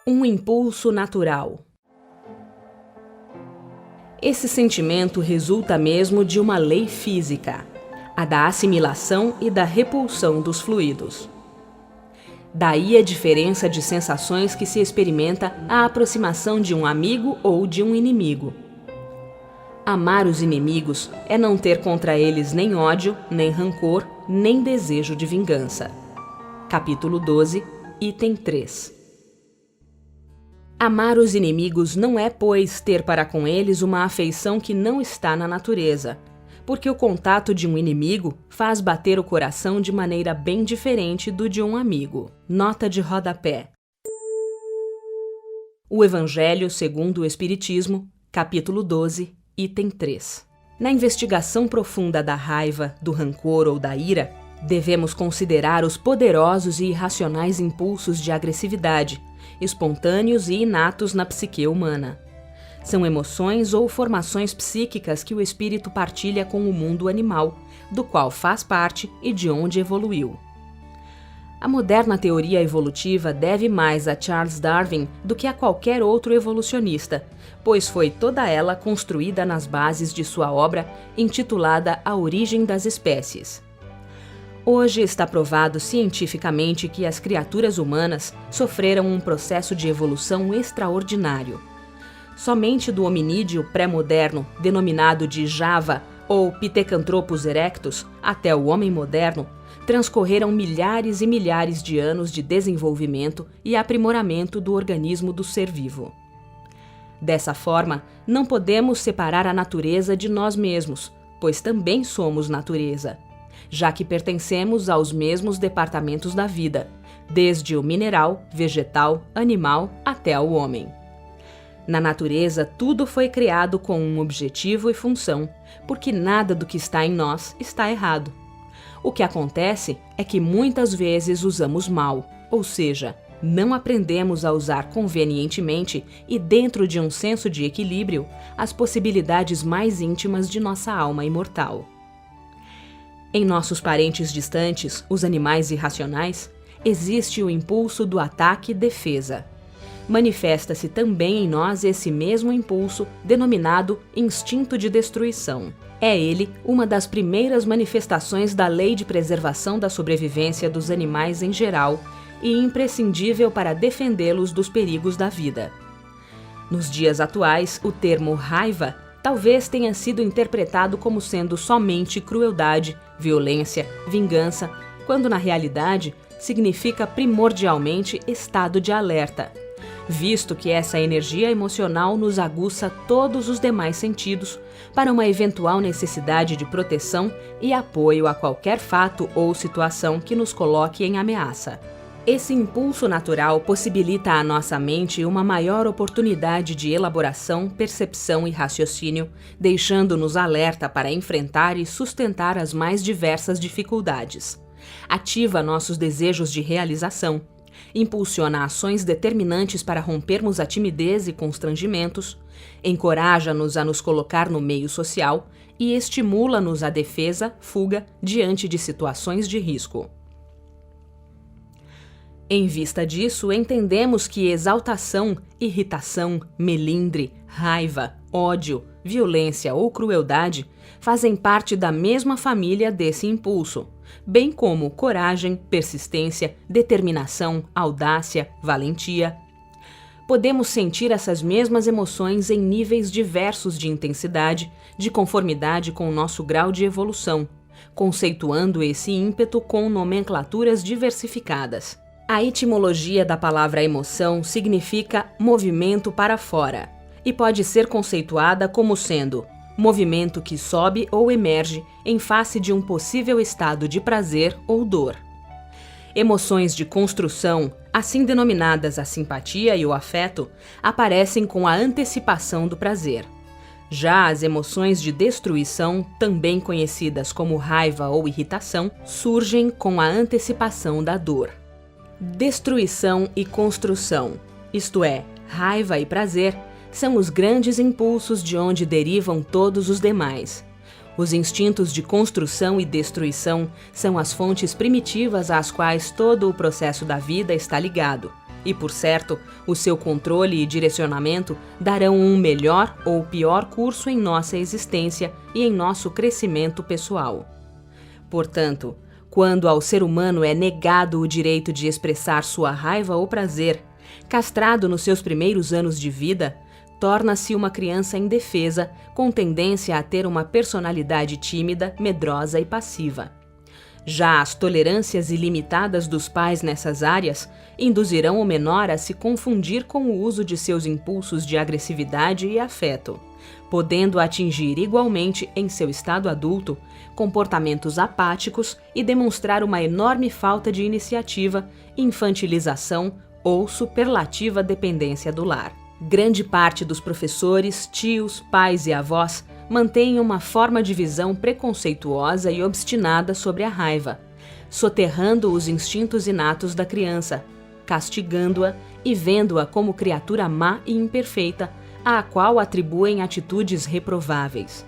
Um impulso natural. Esse sentimento resulta mesmo de uma lei física, a da assimilação e da repulsão dos fluidos. Daí a diferença de sensações que se experimenta à aproximação de um amigo ou de um inimigo. Amar os inimigos é não ter contra eles nem ódio, nem rancor, nem desejo de vingança. Capítulo 12, item 3. Amar os inimigos não é, pois, ter para com eles uma afeição que não está na natureza, porque o contato de um inimigo faz bater o coração de maneira bem diferente do de um amigo. Nota de rodapé. O Evangelho segundo o Espiritismo, capítulo 12, item 3. Na investigação profunda da raiva, do rancor ou da ira, devemos considerar os poderosos e irracionais impulsos de agressividade, espontâneos e inatos na psique humana. São emoções ou formações psíquicas que o espírito partilha com o mundo animal, do qual faz parte e de onde evoluiu. A moderna teoria evolutiva deve mais a Charles Darwin do que a qualquer outro evolucionista, pois foi toda ela construída nas bases de sua obra intitulada A Origem das Espécies. Hoje está provado cientificamente que as criaturas humanas sofreram um processo de evolução extraordinário. Somente do hominídeo pré-moderno, denominado de Java ou Pithecanthropus erectus, até o homem moderno, transcorreram milhares e milhares de anos de desenvolvimento e aprimoramento do organismo do ser vivo. Dessa forma, não podemos separar a natureza de nós mesmos, pois também somos natureza, já que pertencemos aos mesmos departamentos da vida, desde o mineral, vegetal, animal até ao homem. Na natureza, tudo foi criado com um objetivo e função, porque nada do que está em nós está errado. O que acontece é que muitas vezes usamos mal, ou seja, não aprendemos a usar convenientemente e dentro de um senso de equilíbrio as possibilidades mais íntimas de nossa alma imortal. Em nossos parentes distantes, os animais irracionais, existe o impulso do ataque e defesa. Manifesta-se também em nós esse mesmo impulso, denominado instinto de destruição. É ele uma das primeiras manifestações da lei de preservação da sobrevivência dos animais em geral e imprescindível para defendê-los dos perigos da vida. Nos dias atuais, o termo raiva talvez tenha sido interpretado como sendo somente crueldade, violência, vingança, quando na realidade significa primordialmente estado de alerta, visto que essa energia emocional nos aguça todos os demais sentidos para uma eventual necessidade de proteção e apoio a qualquer fato ou situação que nos coloque em ameaça. Esse impulso natural possibilita à nossa mente uma maior oportunidade de elaboração, percepção e raciocínio, deixando-nos alerta para enfrentar e sustentar as mais diversas dificuldades. Ativa nossos desejos de realização, impulsiona ações determinantes para rompermos a timidez e constrangimentos, encoraja-nos a nos colocar no meio social e estimula-nos à defesa, fuga, diante de situações de risco. Em vista disso, entendemos que exaltação, irritação, melindre, raiva, ódio, violência ou crueldade fazem parte da mesma família desse impulso, bem como coragem, persistência, determinação, audácia, valentia. Podemos sentir essas mesmas emoções em níveis diversos de intensidade, de conformidade com o nosso grau de evolução, conceituando esse ímpeto com nomenclaturas diversificadas. A etimologia da palavra emoção significa movimento para fora e pode ser conceituada como sendo movimento que sobe ou emerge em face de um possível estado de prazer ou dor. Emoções de construção, assim denominadas a simpatia e o afeto, aparecem com a antecipação do prazer. Já as emoções de destruição, também conhecidas como raiva ou irritação, surgem com a antecipação da dor. Destruição e construção, isto é, raiva e prazer, são os grandes impulsos de onde derivam todos os demais. Os instintos de construção e destruição são as fontes primitivas às quais todo o processo da vida está ligado. e, por certo, o seu controle e direcionamento darão um melhor ou pior curso em nossa existência e em nosso crescimento pessoal. Portanto, quando ao ser humano é negado o direito de expressar sua raiva ou prazer, castrado nos seus primeiros anos de vida, torna-se uma criança indefesa, com tendência a ter uma personalidade tímida, medrosa e passiva. Já as tolerâncias ilimitadas dos pais nessas áreas induzirão o menor a se confundir com o uso de seus impulsos de agressividade e afeto, podendo atingir igualmente, em seu estado adulto, comportamentos apáticos e demonstrar uma enorme falta de iniciativa, infantilização ou superlativa dependência do lar. Grande parte dos professores, tios, pais e avós mantêm uma forma de visão preconceituosa e obstinada sobre a raiva, soterrando os instintos inatos da criança, castigando-a e vendo-a como criatura má e imperfeita, à qual atribuem atitudes reprováveis.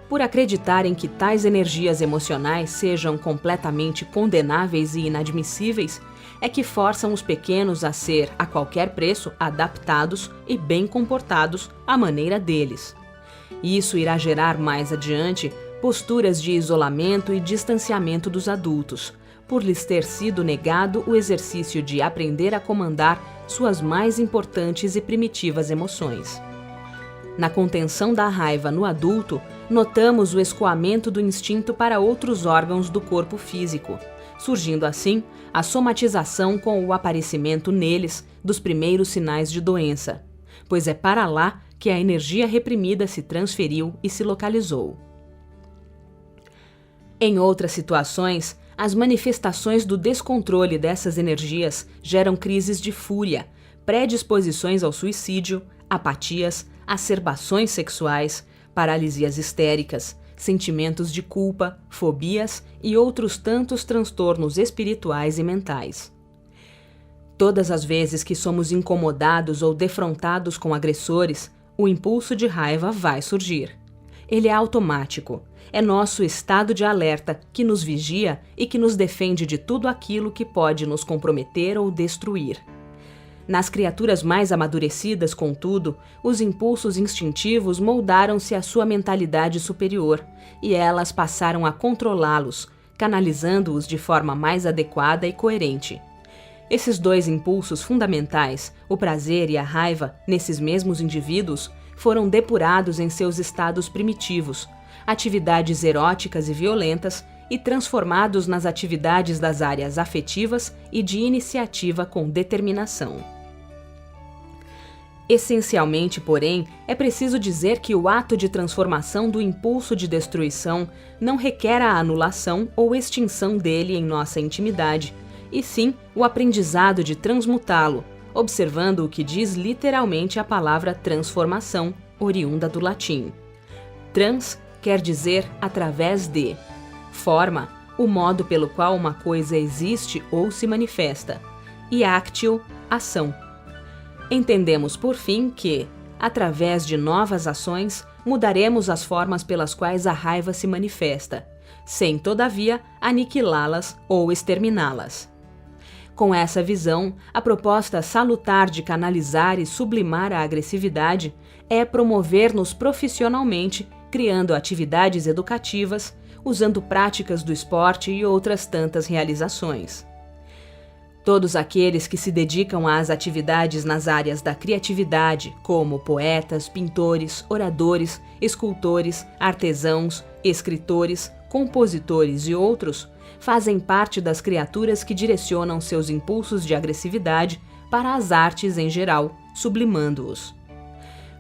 Por acreditarem que tais energias emocionais sejam completamente condenáveis e inadmissíveis, é que forçam os pequenos a ser, a qualquer preço, adaptados e bem comportados à maneira deles. Isso irá gerar mais adiante posturas de isolamento e distanciamento dos adultos, por lhes ter sido negado o exercício de aprender a comandar suas mais importantes e primitivas emoções. Na contenção da raiva no adulto, notamos o escoamento do instinto para outros órgãos do corpo físico, surgindo assim a somatização com o aparecimento neles dos primeiros sinais de doença, pois é para lá que a energia reprimida se transferiu e se localizou. Em outras situações, as manifestações do descontrole dessas energias geram crises de fúria, predisposições ao suicídio, apatias, acerbações sexuais, paralisias histéricas, sentimentos de culpa, fobias e outros tantos transtornos espirituais e mentais. Todas as vezes que somos incomodados ou defrontados com agressores, o impulso de raiva vai surgir. Ele é automático. É nosso estado de alerta que nos vigia e que nos defende de tudo aquilo que pode nos comprometer ou destruir. Nas criaturas mais amadurecidas, contudo, os impulsos instintivos moldaram-se à sua mentalidade superior e elas passaram a controlá-los, canalizando-os de forma mais adequada e coerente. Esses dois impulsos fundamentais, o prazer e a raiva, nesses mesmos indivíduos, foram depurados em seus estados primitivos, atividades eróticas e violentas, e transformados nas atividades das áreas afetivas e de iniciativa com determinação. Essencialmente, porém, é preciso dizer que o ato de transformação do impulso de destruição não requer a anulação ou extinção dele em nossa intimidade, e sim o aprendizado de transmutá-lo, observando o que diz literalmente a palavra transformação, oriunda do latim. Trans quer dizer através de. Forma, o modo pelo qual uma coisa existe ou se manifesta. E actio, ação. Entendemos, por fim, que, através de novas ações, mudaremos as formas pelas quais a raiva se manifesta, sem, todavia, aniquilá-las ou exterminá-las. Com essa visão, a proposta salutar de canalizar e sublimar a agressividade é promover-nos profissionalmente, criando atividades educativas, usando práticas do esporte e outras tantas realizações. Todos aqueles que se dedicam às atividades nas áreas da criatividade, como poetas, pintores, oradores, escultores, artesãos, escritores, compositores e outros, fazem parte das criaturas que direcionam seus impulsos de agressividade para as artes em geral, sublimando-os.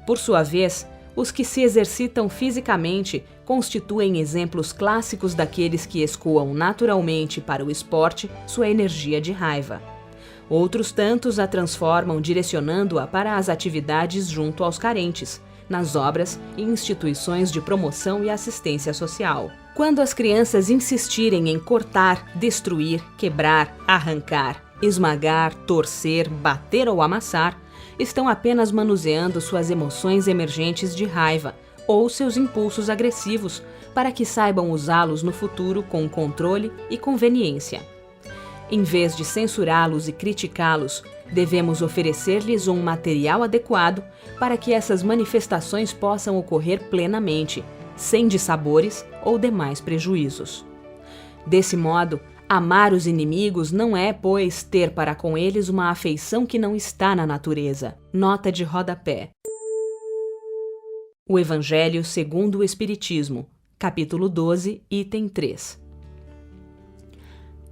Por sua vez, os que se exercitam fisicamente constituem exemplos clássicos daqueles que escoam naturalmente para o esporte sua energia de raiva. Outros tantos a transformam direcionando-a para as atividades junto aos carentes, nas obras e instituições de promoção e assistência social. Quando as crianças insistirem em cortar, destruir, quebrar, arrancar, esmagar, torcer, bater ou amassar, estão apenas manuseando suas emoções emergentes de raiva ou seus impulsos agressivos para que saibam usá-los no futuro com controle e conveniência. Em vez de censurá-los e criticá-los, Devemos oferecer-lhes um material adequado para que essas manifestações possam ocorrer plenamente, sem dissabores ou demais prejuízos. Desse modo, amar os inimigos não é, pois, ter para com eles uma afeição que não está na natureza. Nota de rodapé. O Evangelho segundo o Espiritismo, capítulo 12, item 3.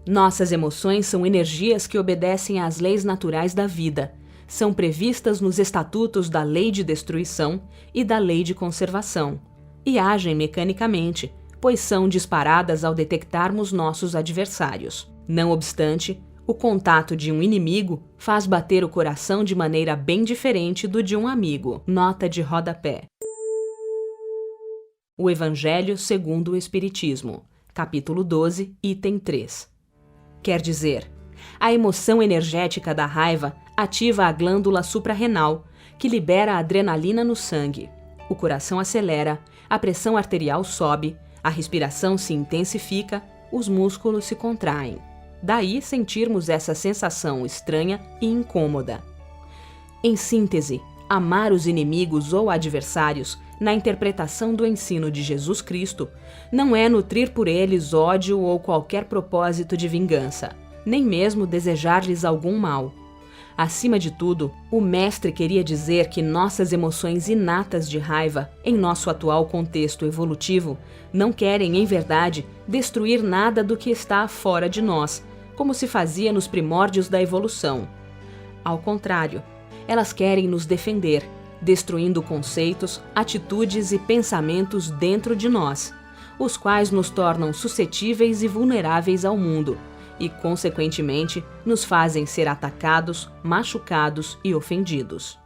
Nossas emoções são energias que obedecem às leis naturais da vida, são previstas nos estatutos da lei de destruição e da lei de conservação, e agem mecanicamente, pois são disparadas ao detectarmos nossos adversários. Não obstante, o contato de um inimigo faz bater o coração de maneira bem diferente do de um amigo. Nota de rodapé. O Evangelho segundo o Espiritismo, capítulo 12, item 3. Quer dizer, a emoção energética da raiva ativa a glândula suprarrenal, que libera a adrenalina no sangue. O coração acelera, a pressão arterial sobe, a respiração se intensifica, os músculos se contraem. Daí sentirmos essa sensação estranha e incômoda. Em síntese, amar os inimigos ou adversários, na interpretação do ensino de Jesus Cristo, não é nutrir por eles ódio ou qualquer propósito de vingança, nem mesmo desejar-lhes algum mal. Acima de tudo, o Mestre queria dizer que nossas emoções inatas de raiva, em nosso atual contexto evolutivo, não querem, em verdade, destruir nada do que está fora de nós, como se fazia nos primórdios da evolução. Ao contrário, elas querem nos defender, destruindo conceitos, atitudes e pensamentos dentro de nós, os quais nos tornam suscetíveis e vulneráveis ao mundo e, consequentemente, nos fazem ser atacados, machucados e ofendidos.